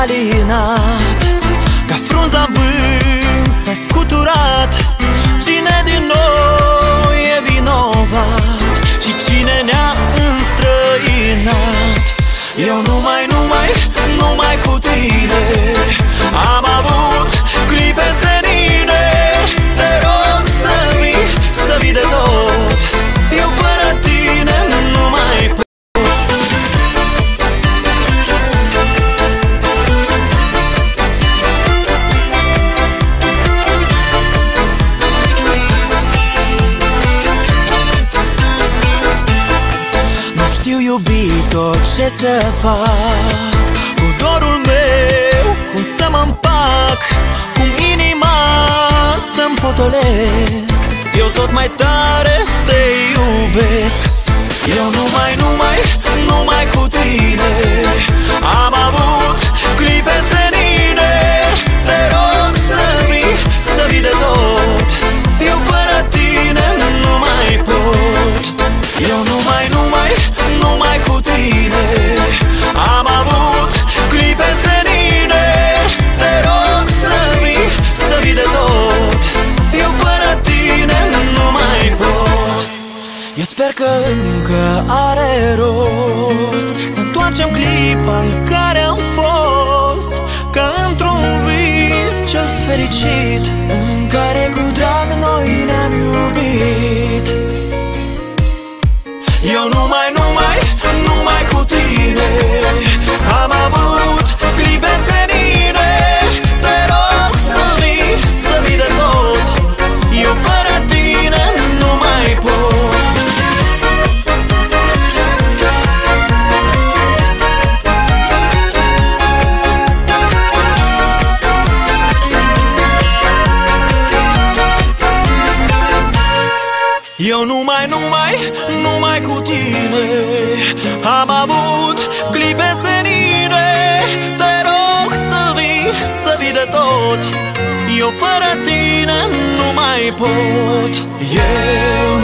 alinat, ca frunza în vânt s-a scuturat. Cine din noi e vinovat și cine ne-a înstrăinat? Eu numai cu tine am avut clipe senine. Te rog să vii de tot, eu fără tine nu mai pot. Nu știu, iubito, ce să fac cu dorul meu, cum să mă împac, cum inima să-mi potolesc. Eu tot mai tare te iubesc. Eu numai cu tine am avut clipe senine. Te rog să vii de tot, eu fără tine nu mai pot. Eu numai cu tine am avut clipe senine. Te rog să vii de tot, eu fără tine nu mai pot. Eu sper că încă are rost să întoarcem clipa în care am fost, ca într-un vis cel fericit în care cu drag noi ne-am iubit. Eu numai cu tine am avut clipe senine. Te rog să vii de tot, eu fără tine nu mai pot. Eu numai cu tine am avut clipe senine. Te rog să vii de tot, eu fără tine nu mai pot. Eu